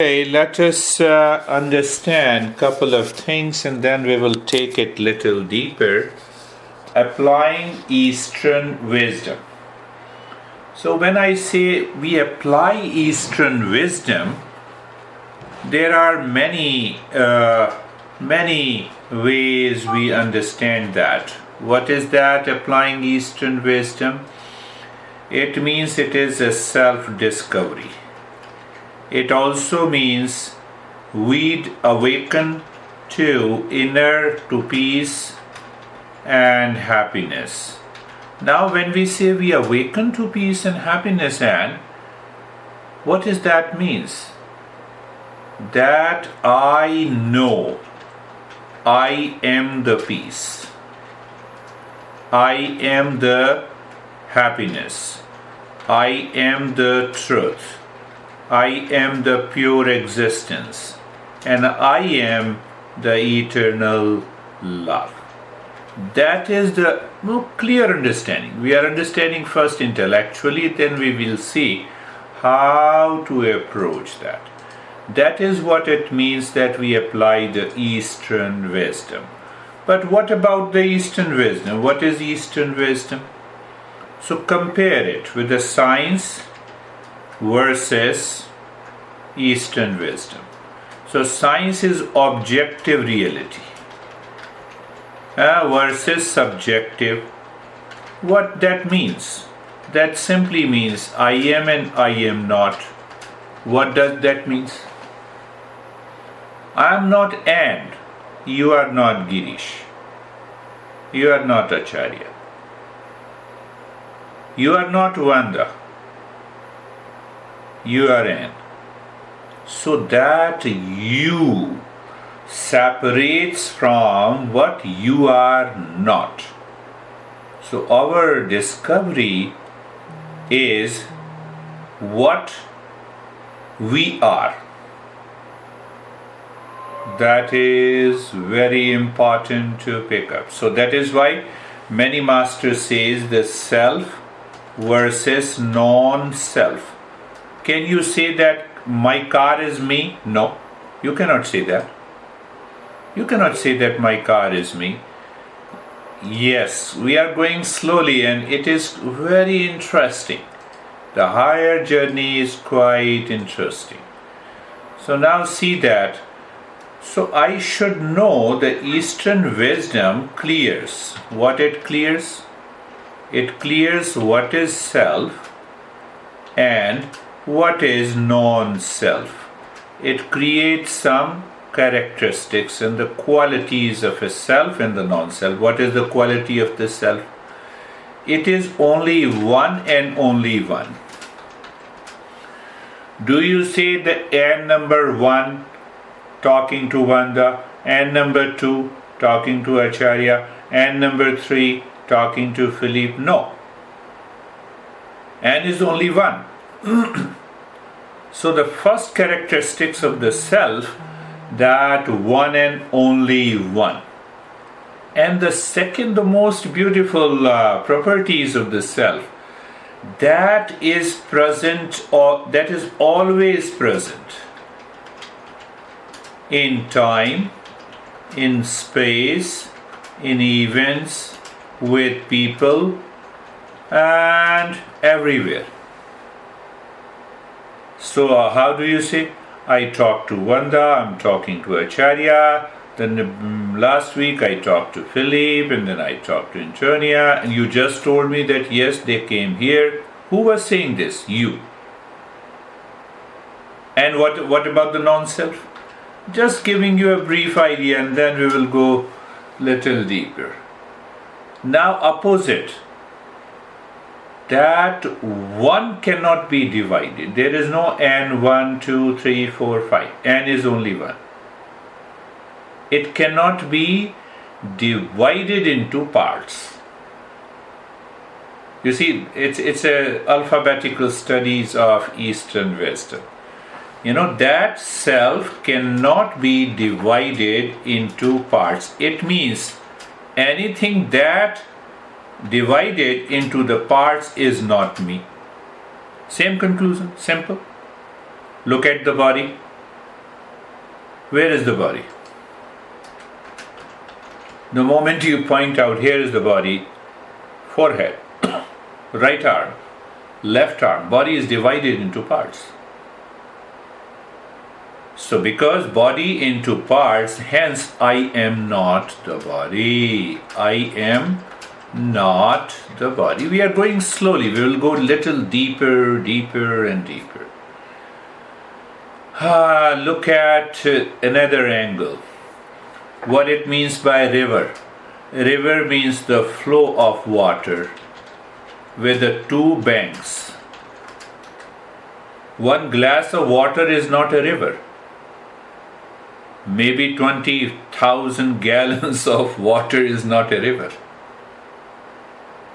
Okay, let us understand a couple of things and then we will take it little deeper. Applying Eastern wisdom. So when I say we apply Eastern wisdom, there are many ways we understand that. What is that, applying Eastern wisdom? It means it is a self-discovery. It also means we'd awaken to peace and happiness. Now, when we say we awaken to peace and happiness, and what does that means? That I know I am the peace. I am the happiness. I am the truth. I am the pure existence, and I am the eternal love. That is the clear understanding. We are understanding first intellectually, then we will see how to approach that. That is what it means that we apply the Eastern wisdom. But what about the Eastern wisdom? What is Eastern wisdom? So compare it with the science versus Eastern wisdom. So science is objective reality versus subjective. What that means? That simply means I am and I am not. What does that mean? I am not and you are not Girish. You are not Acharya. You are not Vanda. You are an. So that you separates from what you are not. So our discovery is what we are. That is very important to pick up. So that is why many masters says the self versus non-self. Can you say that my car is me? No, you cannot say that. You cannot say that my car is me. Yes, we are going slowly and it is very interesting. The higher journey is quite interesting. So now see that. So I should know the Eastern wisdom clears. What it clears? It clears what is self and what is non-self. It creates some characteristics and the qualities of a self and the non-self. What is the quality of the self? It is only one and only one. Do you say the and number one talking to Vanda, and number two talking to Acharya, and number three talking to Philip? No. And is only one. So the first characteristics of the self, that one and only one. And the second, the most beautiful properties of the self, that is present or that is always present in time, in space, in events, with people, and everywhere. So how do you say? I talk to Vanda, I'm talking to Acharya, then last week I talked to Philip, and then I talked to Antonia, and you just told me that yes, they came here. Who was saying this? You. And what about the non-self? Just giving you a brief idea and then we will go little deeper. Now opposite. That one cannot be divided. There is no n, 1, 2, 3, 4, 5. N is only one. It cannot be divided into parts. You see, it's a alphabetical studies of Eastern wisdom. You know, that self cannot be divided into parts. It means anything that divided into the parts is not me. Same conclusion, simple. Look at the body. Where is the body? The moment you point out, here is the body, forehead, right arm, left arm, body is divided into parts. So because body into parts, hence I am not the body. I am not the body. We are going slowly. We will go little deeper, deeper and deeper. Look at another angle. What it means by river. River means the flow of water with the two banks. One glass of water is not a river. Maybe 20,000 gallons of water is not a river.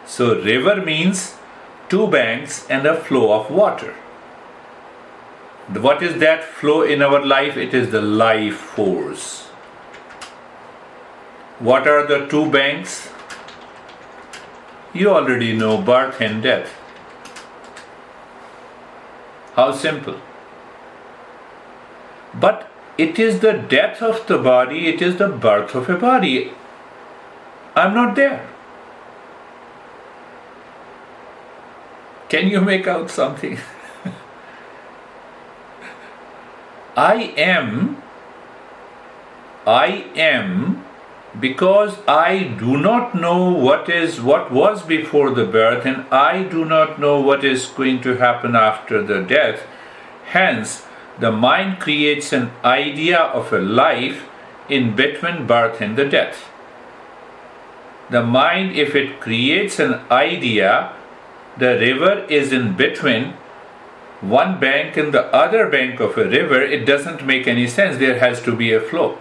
So river means two banks and a flow of water. What is that flow in our life? It is the life force. What are the two banks? You already know, birth and death. How simple. But it is the death of the body, it is the birth of a body. I'm not there. Can you make out something? I am because I do not know what was before the birth, and I do not know what is going to happen after the death. Hence, the mind creates an idea of a life in between birth and the death. The mind, if it creates an idea, the river is in between one bank and the other bank of a river, it doesn't make any sense. There has to be a flow.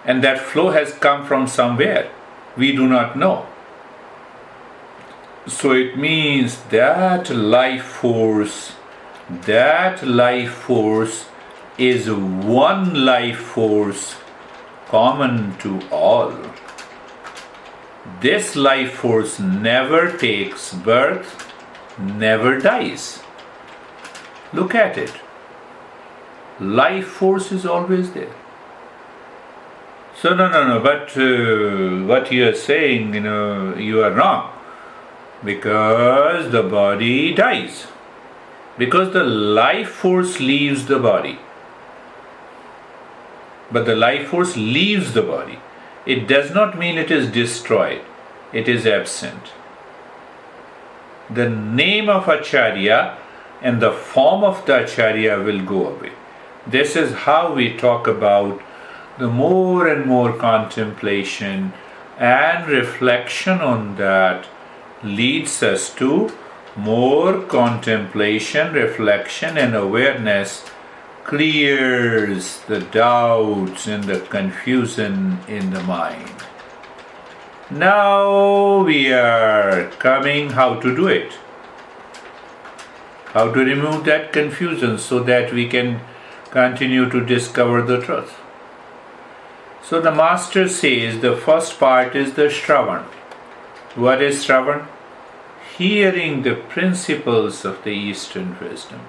And that flow has come from somewhere. We do not know. So it means that life force is one life force common to all. This life force never takes birth, never dies. Look at it. Life force is always there. So no, but what you are saying, you are wrong. Because the body dies. Because the life force leaves the body. But the life force leaves the body. It does not mean it is destroyed. It is absent. The name of Acharya and the form of the Acharya will go away. This is how we talk about the more and more contemplation and reflection on that leads us to more contemplation, reflection and awareness clears the doubts and the confusion in the mind. Now we are coming how to do it. How to remove that confusion so that we can continue to discover the truth. So the master says the first part is the Sravan. What is Sravan? Hearing the principles of the Eastern wisdom.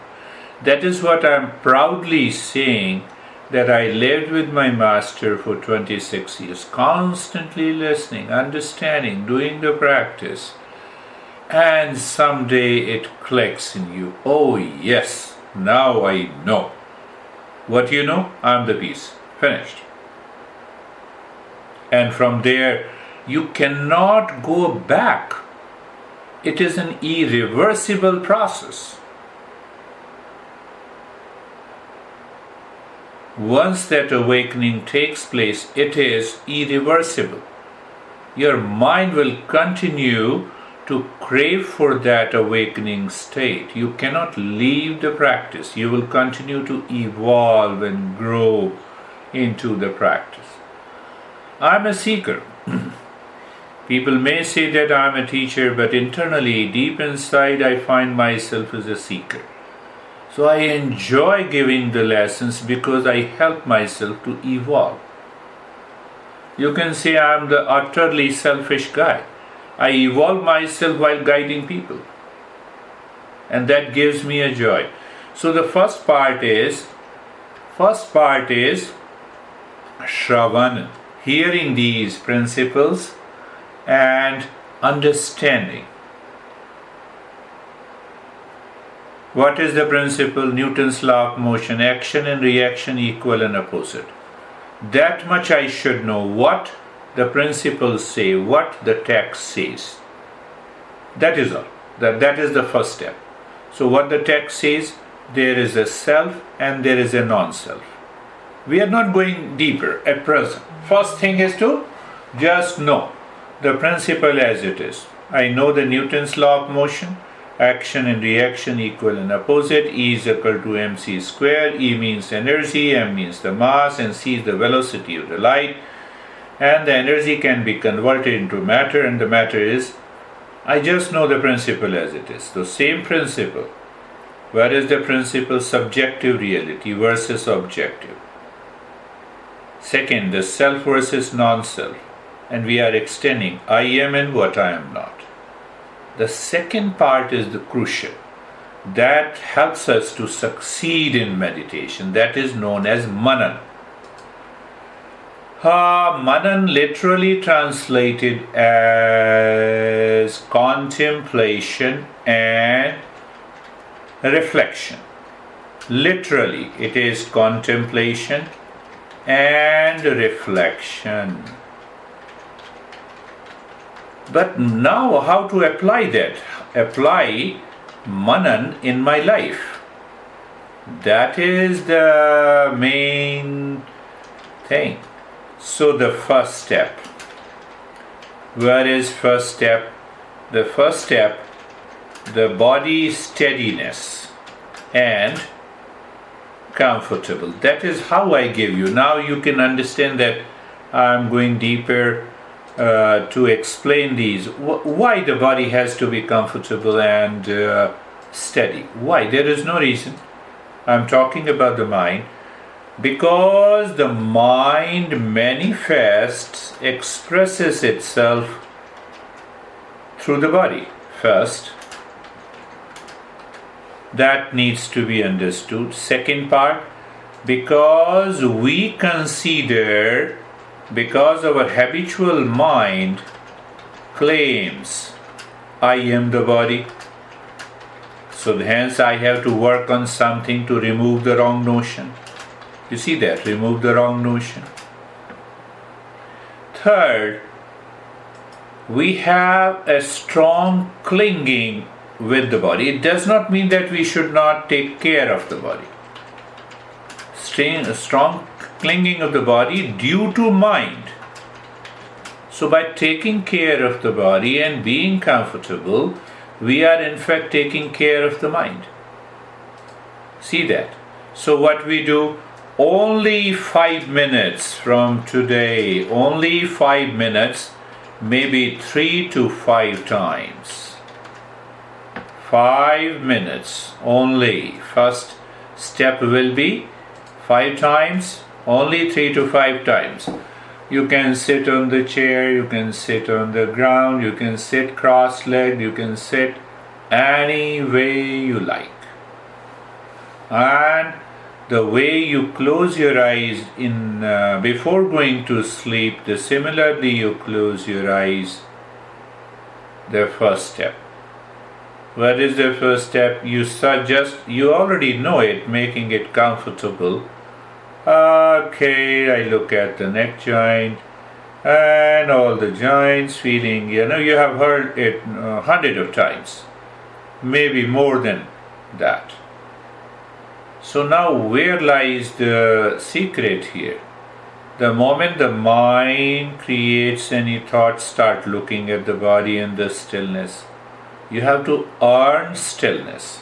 That is what I am proudly saying, that I lived with my master for 26 years, constantly listening, understanding, doing the practice. And someday it clicks in you. Oh yes, now I know. What you know? I am the peace. Finished. And from there, you cannot go back. It is an irreversible process. Once that awakening takes place, it is irreversible. Your mind will continue to crave for that awakening state. You cannot leave the practice. You will continue to evolve and grow into the practice. I'm a seeker. People may say that I'm a teacher, but internally, deep inside, I find myself as a seeker. So I enjoy giving the lessons because I help myself to evolve. You can say I'm the utterly selfish guy. I evolve myself while guiding people. And that gives me a joy. So the first part is First part is Sravan, hearing these principles and understanding. What is the principle? Newton's law of motion, action and reaction equal and opposite. That much I should know, what the principles say, what the text says. That is all. That is the first step. So what the text says, there is a self and there is a non-self. We are not going deeper at present. First thing is to just know the principle as it is. I know the Newton's law of motion, action and reaction equal and opposite. E is equal to mc square. E means energy, m means the mass, and c is the velocity of the light. And the energy can be converted into matter, and the matter is, I just know the principle as it is. The same principle. Where is the principle? Subjective reality versus objective. Second, the self versus non-self. And we are extending I am and what I am not. The second part is the crucial. That helps us to succeed in meditation. That is known as Manan. Manan literally translated as contemplation and reflection. Literally, it is contemplation and reflection. But now, how to apply that? Apply Manan in my life. That is the main thing. So the first step. Where is first step? The first step, the body steadiness and comfortable. That is how I give you. Now you can understand that I'm going deeper to explain these. Why the body has to be comfortable and steady. Why? There is no reason. I'm talking about the mind. Because the mind manifests, expresses itself through the body. First, that needs to be understood. Second part, because we consider, because our habitual mind claims, I am the body. So hence I have to work on something to remove the wrong notion. You see that? Remove the wrong notion. Third, we have a strong clinging with the body. It does not mean that we should not take care of the body. Strong clinging of the body due to mind. So by taking care of the body and being comfortable, we are in fact taking care of the mind. See that? So what we do, only 5 minutes from today, only 5 minutes, maybe 3 to 5 times. 5 minutes only. First step will be 5 times, only 3 to 5 times. You can sit on the chair, you can sit on the ground, you can sit cross-legged, you can sit any way you like. And the way you close your eyes in before going to sleep, similarly you close your eyes. The first step. What is the first step? You already know it, making it comfortable. Okay, I look at the neck joint and all the joints, feeling, you have heard it 100 of times, maybe more than that. So now where lies the secret here? The moment the mind creates any thought, start looking at the body and the stillness. You have to earn stillness.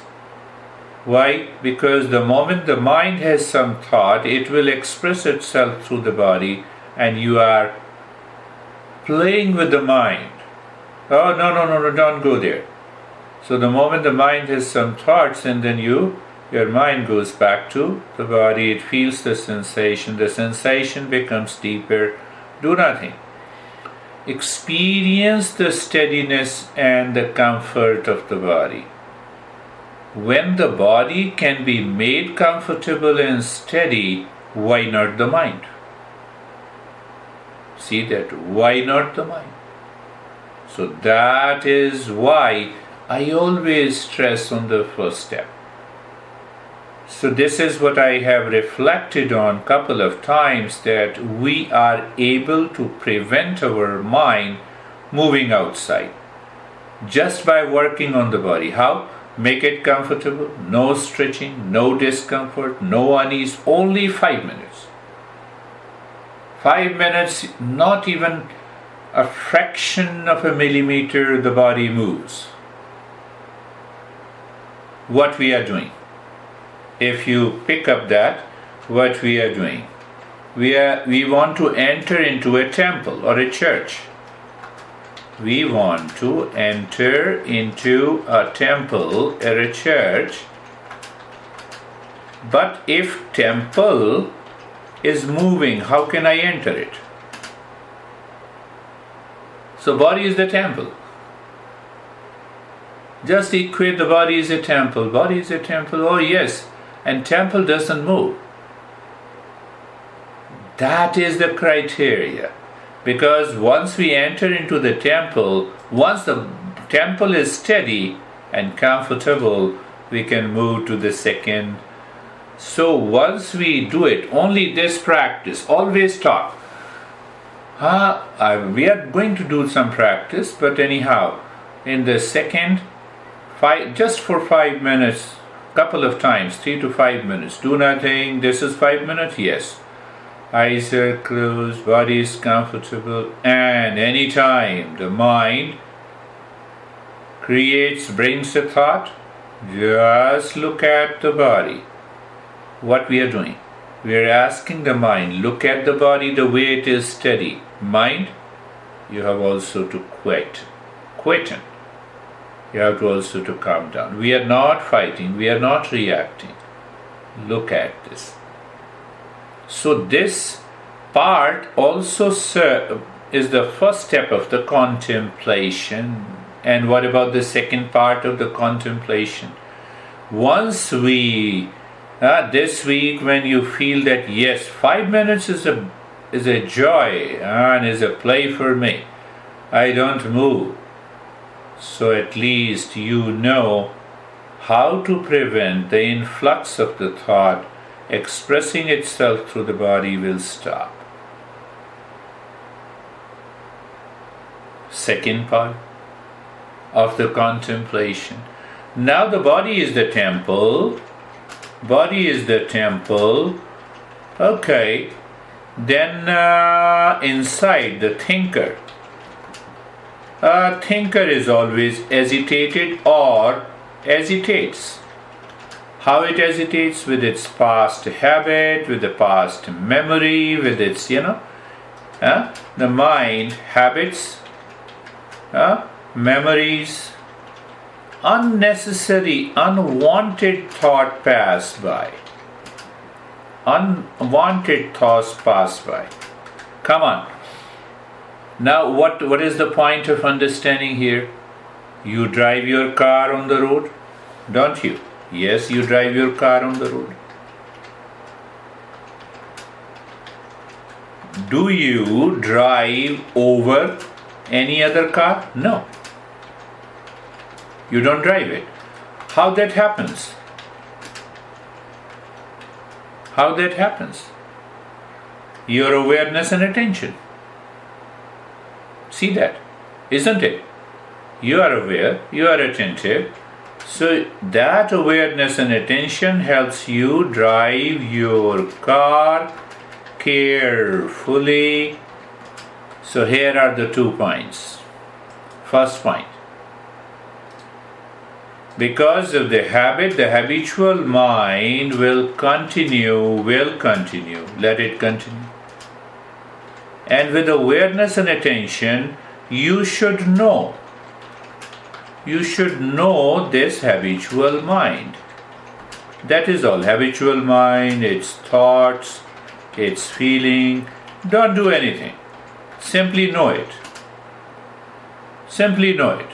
Why? Because the moment the mind has some thought, it will express itself through the body, and you are playing with the mind. Oh, no, don't go there. So the moment the mind has some thoughts, and then your mind goes back to the body, it feels the sensation becomes deeper. Do nothing. Experience the steadiness and the comfort of the body. When the body can be made comfortable and steady, why not the mind? See that? Why not the mind? So that is why I always stress on the first step. So this is what I have reflected on a couple of times, that we are able to prevent our mind moving outside just by working on the body. How? Make it comfortable, no stretching, no discomfort, no unease, only 5 minutes. 5 minutes, not even a fraction of a millimeter the body moves. What we are doing? If you pick up that, what we are doing? We want to enter into a temple or a church. We want to enter into a temple or a church. But if temple is moving, how can I enter it? So body is the temple. Just equate the body is a temple. Body is a temple, oh yes, and temple doesn't move. That is the criteria. Because once we enter into the temple, once the temple is steady and comfortable, we can move to the second. So once we do it, only this practice, always talk. We are going to do some practice, but anyhow, in the second, just for 5 minutes, couple of times, 3 to 5 minutes, do nothing. This is 5 minutes, yes. Eyes are closed, body is comfortable, and anytime the mind brings a thought, just look at the body. What we are doing? We are asking the mind, look at the body the way it is steady. Mind, you have also to quieten. You have to also to calm down. We are not fighting, we are not reacting. Look at this. So this part also is the first step of the contemplation. And what about the second part of the contemplation? Once we, this week when you feel that yes, 5 minutes is a joy and is a play for me, I don't move. So at least you know how to prevent the influx of the thought expressing itself through the body will stop. Second part of the contemplation. Now the body is the temple. Body is the temple. Okay. Then inside the thinker. A thinker is always agitated or agitates. How it hesitates? With its past habit, with the past memory, with its, the mind, habits, memories, unnecessary, unwanted thought pass by. Unwanted thoughts pass by. Come on. Now what is the point of understanding here? You drive your car on the road, don't you? Yes, you drive your car on the road. Do you drive over any other car? No. You don't drive it. How that happens? How that happens? Your awareness and attention. See that, isn't it? You are aware, you are attentive. So that awareness and attention helps you drive your car carefully. So here are the 2 points. First point. Because of the habit, the habitual mind will continue, let it continue. And with awareness and attention, you should know this habitual mind. That is all. Habitual mind, its thoughts, its feeling. Don't do anything. Simply know it. Simply know it.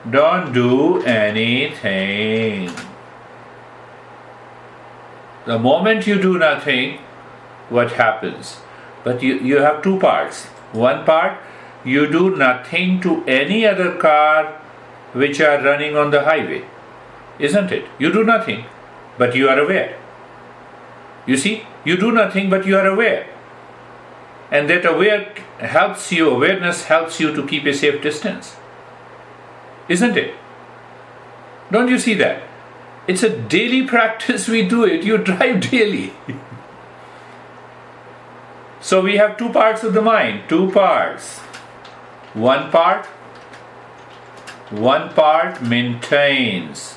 Don't do anything. The moment you do nothing, what happens? But you have two parts. One part, you do nothing to any other car which are running on the highway. Isn't it? You do nothing, but you are aware. You see, you do nothing, but you are aware. And that awareness helps you to keep a safe distance. Isn't it? Don't you see that? It's a daily practice, we do it. You drive daily. So we have two parts of the mind, two parts. One part maintains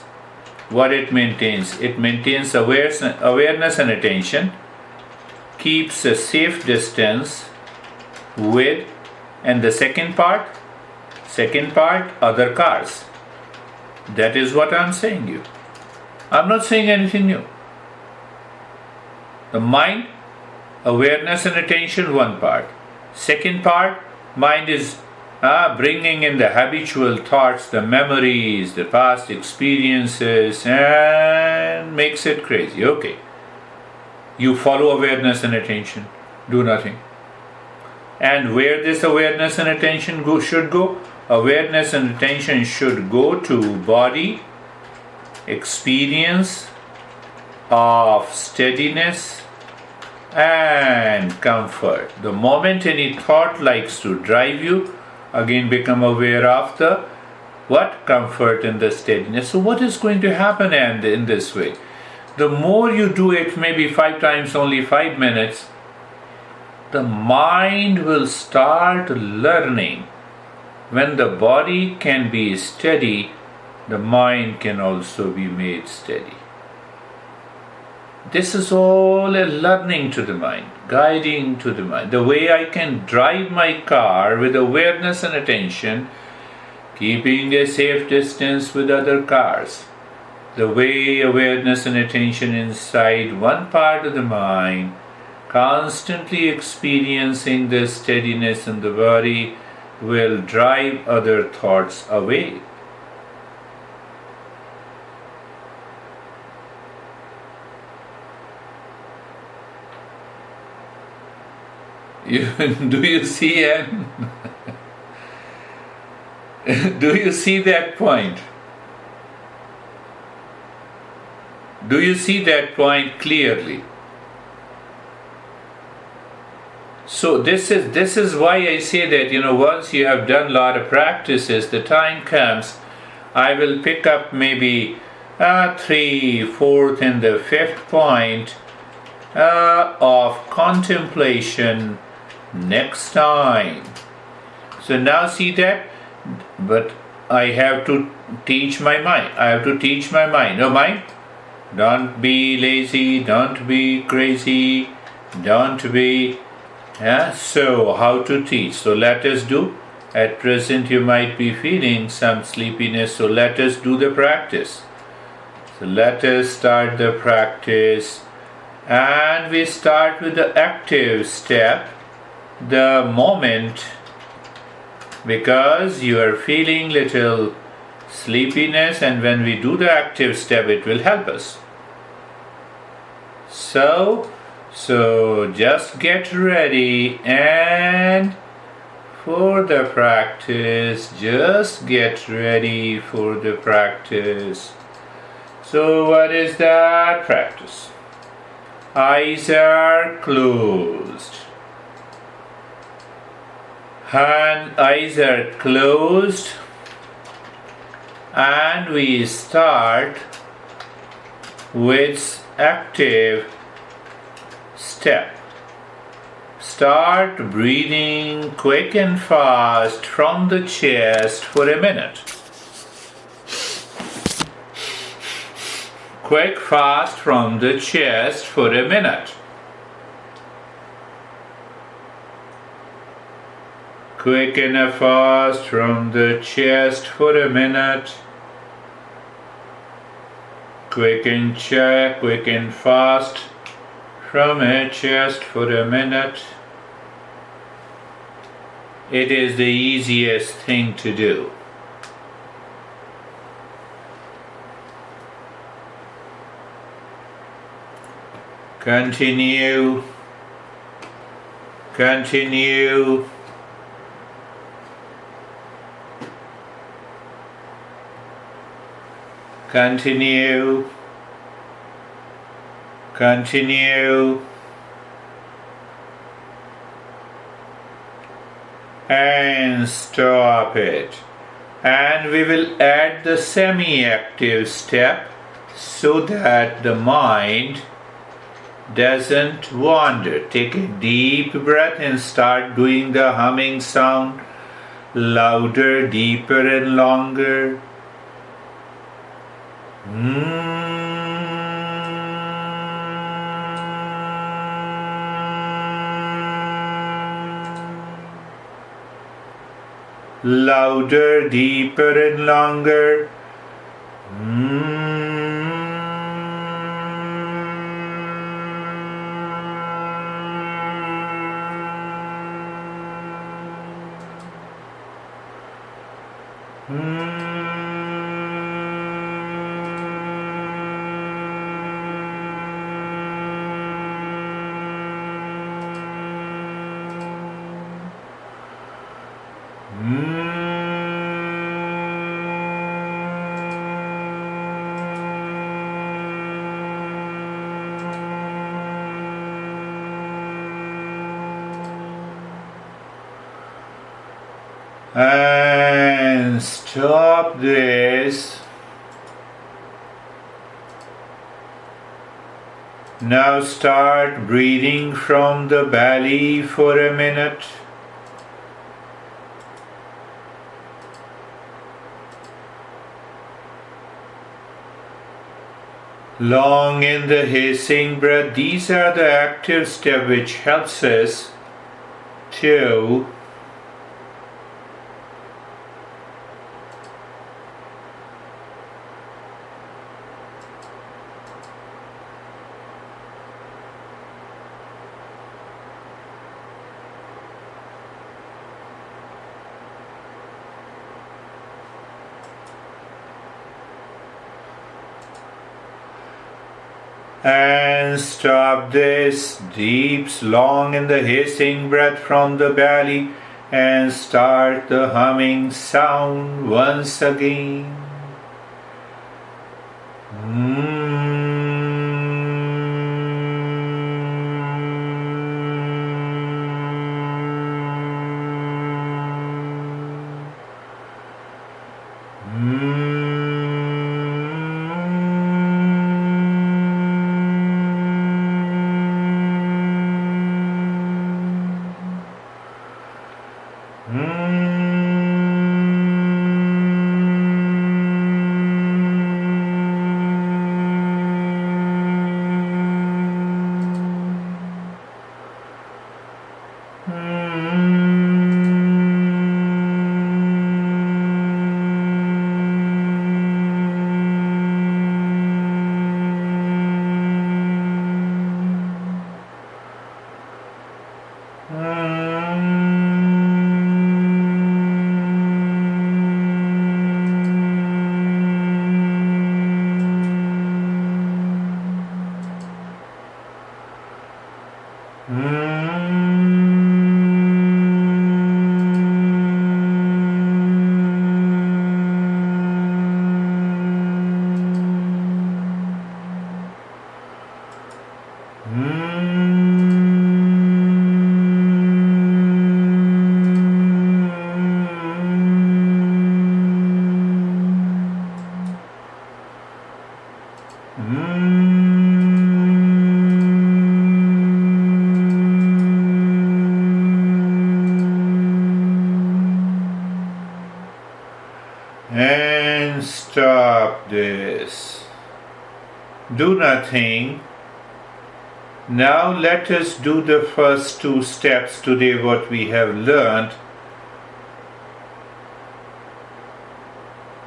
what it maintains. It maintains awareness and attention, keeps a safe distance with, and the second part, other cars. That is what I'm saying you. I'm not saying anything new. The mind, awareness and attention, one part. Second part, mind is bringing in the habitual thoughts, the memories, the past experiences, and makes it crazy. Okay. You follow awareness and attention. Do nothing. And where this awareness and attention should go? Awareness and attention should go to body, experience of steadiness and comfort. The moment any thought likes to drive you, again become aware of the what? Comfort and the steadiness. So what is going to happen in this way? The more you do it, maybe 5 times, only 5 minutes, the mind will start learning. When the body can be steady, the mind can also be made steady. This is all a learning to the mind, guiding to the mind. The way I can drive my car with awareness and attention, keeping a safe distance with other cars. The way awareness and attention inside one part of the mind, constantly experiencing the steadiness in the body, will drive other thoughts away. Do you see it? Do you see that point? Do you see that point clearly? So this is why I say that, once you have done a lot of practices, the time comes, I will pick up maybe 3, 4th and the 5th point of contemplation next time. So now see that, but I have to teach my mind. No, mind, don't be lazy, don't be crazy, don't be... So how to teach? So let us do. At present you might be feeling some sleepiness, so let us do the practice. So let us start the practice, and we start with the active step, the moment, because you are feeling little sleepiness, and when we do the active step it will help us. So just get ready and for the practice. Just get ready for the practice. So what is that practice? Eyes are closed. Eyes are closed, and we start with active step. Start breathing quick and fast from the chest for a minute. Quick, fast from the chest for a minute. Quick and fast from the chest for a minute. Quick and fast from a chest for a minute. It is the easiest thing to do. continue, continue, continue, continue, and stop it. And we will add the semi-active step so that the mind doesn't wander. Take a deep breath and start doing the humming sound louder, deeper and longer. Louder, deeper and longer. And stop this. Now start breathing from the belly for a minute. Long in the hissing breath. These are the active steps which helps us to and stop this. Deep, long in the hissing breath from the belly and start the humming sound once again. And stop this. Do nothing. Now let us do the first two steps today, what we have learned.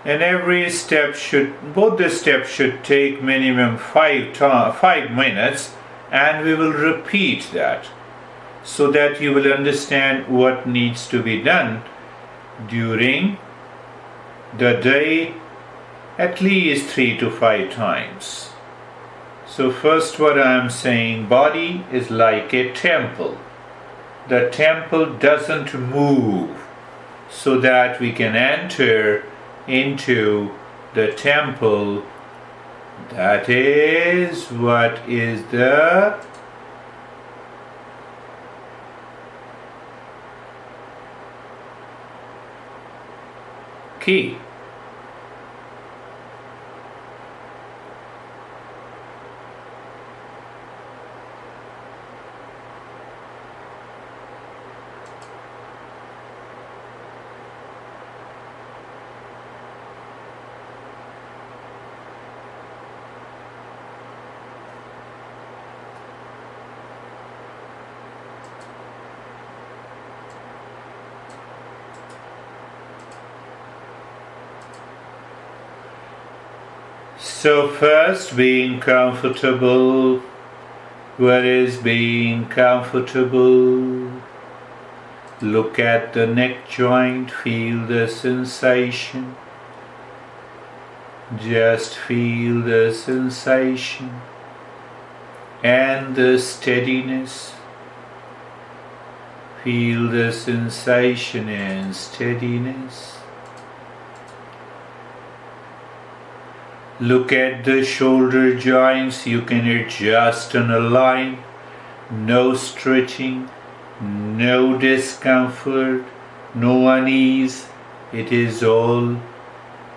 And every step both the steps should take minimum 5 minutes, and we will repeat that so that you will understand what needs to be done during the day at least 3 to 5 times. So first what I am saying, body is like a temple. The temple doesn't move so that we can enter into the temple. That is what is the key. So first, being comfortable. What is being comfortable? Look at the neck joint, feel the sensation. Just feel the sensation and the steadiness. Feel the sensation and steadiness. Look at the shoulder joints, you can adjust and align. No stretching, no discomfort, no unease. It is all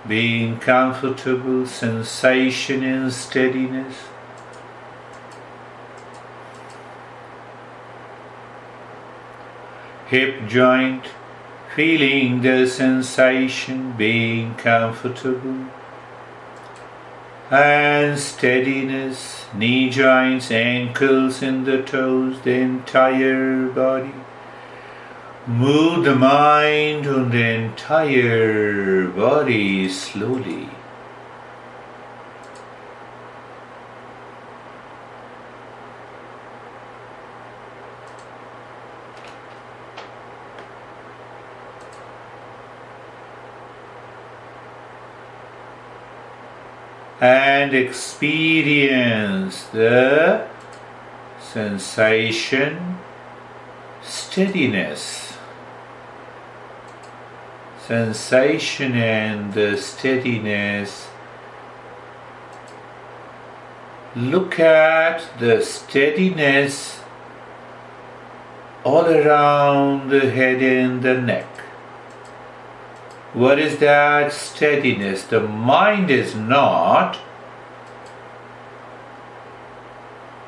being comfortable, sensation and steadiness. Hip joint, feeling the sensation, being comfortable. And steadiness, knee joints, ankles and the toes, the entire body. Move the mind on the entire body slowly. And experience the sensation, steadiness. Sensation and the steadiness. Look at the steadiness all around the head and the neck. What is that steadiness? The mind is not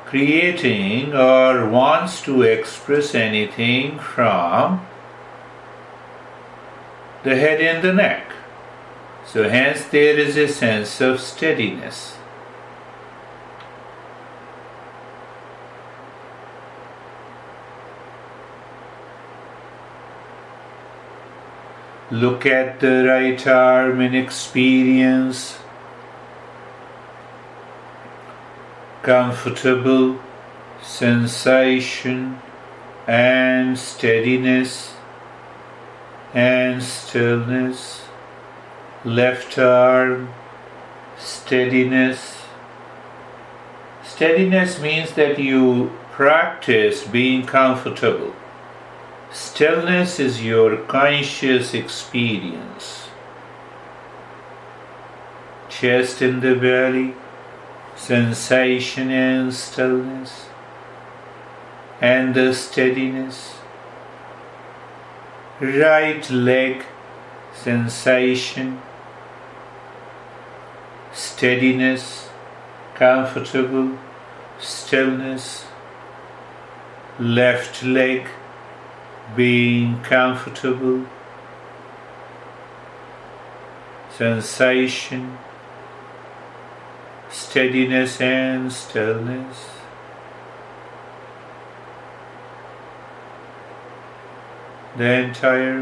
creating or wants to express anything from the head and the neck. So hence there is a sense of steadiness. Look at the right arm and experience comfortable sensation and steadiness and stillness. Left arm, steadiness. Steadiness means that you practice being comfortable. Stillness is your conscious experience. Chest in the belly, sensation and stillness, and the steadiness. Right leg, sensation, steadiness, comfortable, stillness. Left leg, being comfortable, sensation, steadiness and stillness. The entire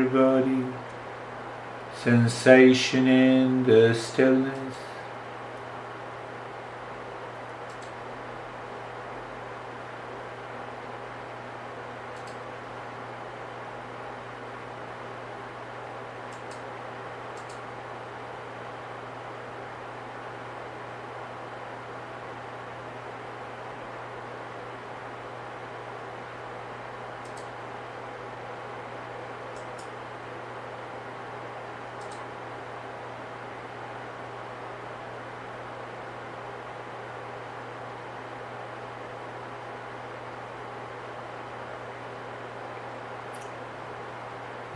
body, sensation and the stillness.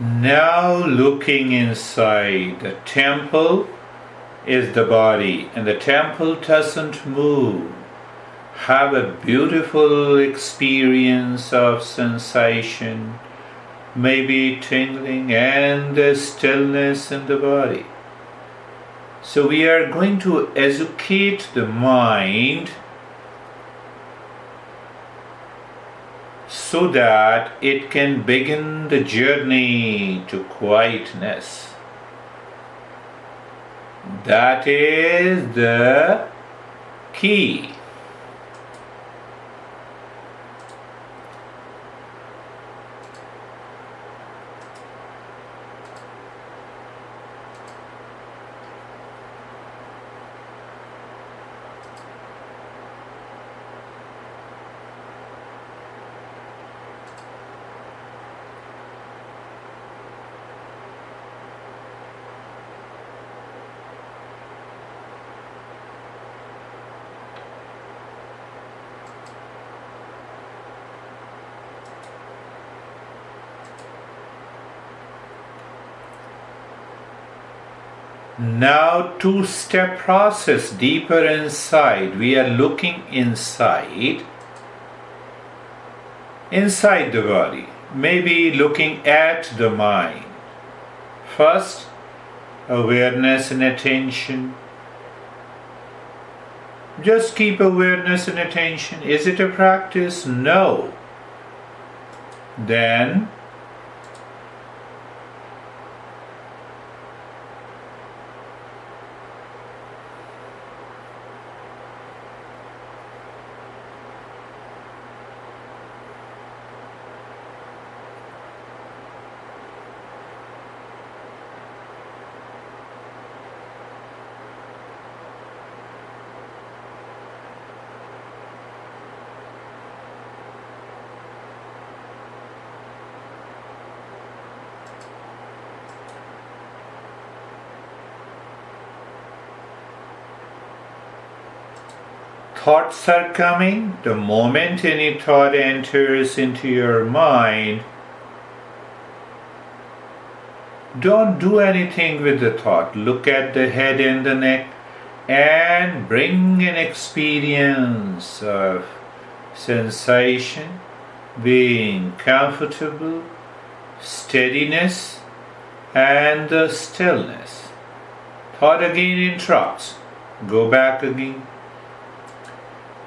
Now looking inside, the temple is the body, and the temple doesn't move. Have a beautiful experience of sensation, maybe tingling, and the stillness in the body. So we are going to educate the mind so that it can begin the journey to quietness. That is the key. Now, two-step process deeper inside. We are looking inside the body, maybe looking at the mind. First, awareness and attention. Just keep awareness and attention. Is it a practice? No. Then, thoughts are coming. The moment any thought enters into your mind, don't do anything with the thought. Look at the head and the neck and bring an experience of sensation, being comfortable, steadiness, and the stillness. Thought again interrupts. Go back again.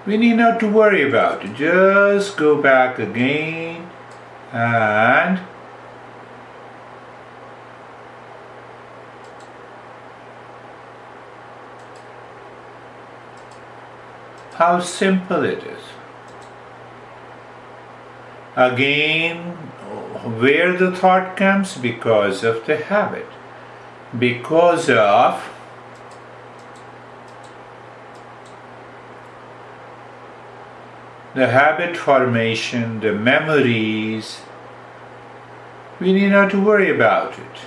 We need not to worry about it. Just go back again and how simple it is. Again, where the thought comes? Because of the habit. Because of the habit formation, the memories, we need not to worry about it.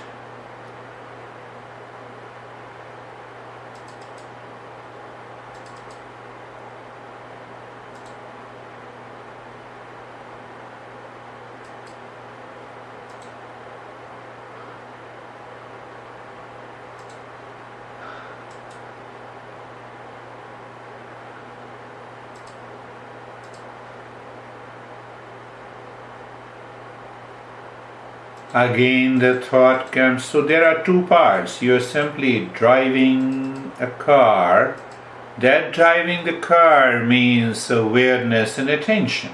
Again the thought comes. So there are two parts. You're simply driving a car. That driving the car means awareness and attention.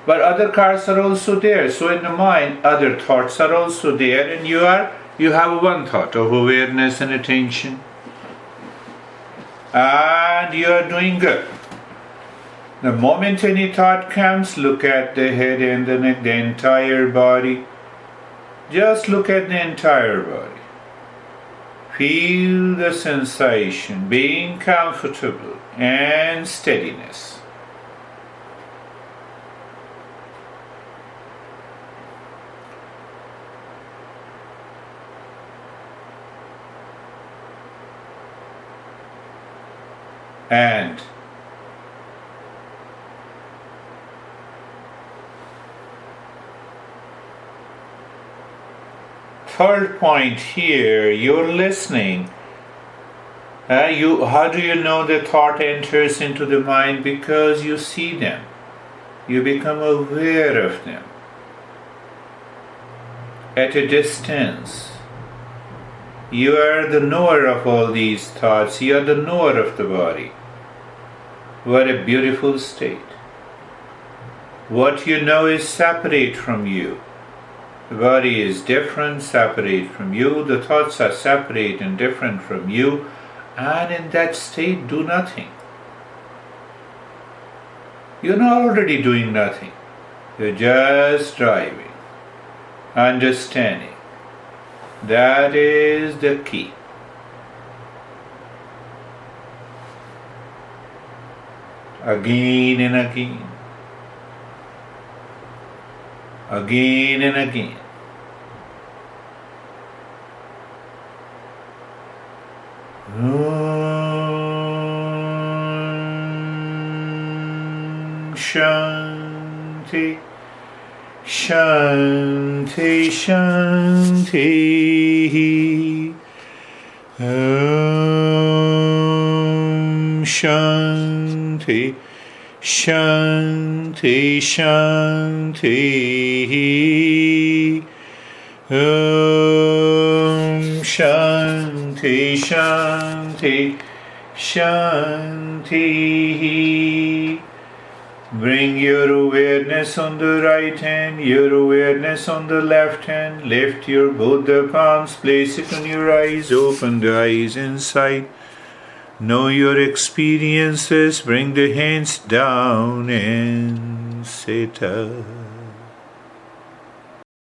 But other cars are also there. So in the mind, other thoughts are also there, and you have one thought of awareness and attention. And you are doing good. The moment any thought comes, look at the head and the neck, the entire body. Just look at the entire body. Feel the sensation, being comfortable and steadiness. And third point here, you're listening. How do you know the thought enters into the mind? Because you see them. You become aware of them at a distance. You are the knower of all these thoughts. You are the knower of the body. What a beautiful state. What you know is separate from you. The body is different, separate from you. The thoughts are separate and different from you. And in that state, do nothing. You're not already doing nothing. You're just driving, understanding. That is the key. Again and again. Again and again. Shanti, Shanti, Shanti. Shanti, Shanti, Shanti. Shanti, Shanti, Shanti. Bring your awareness on the right hand, your awareness on the left hand. Lift your both the palms, place it on your eyes, open the eyes inside. Know your experiences, bring the hands down and sit up.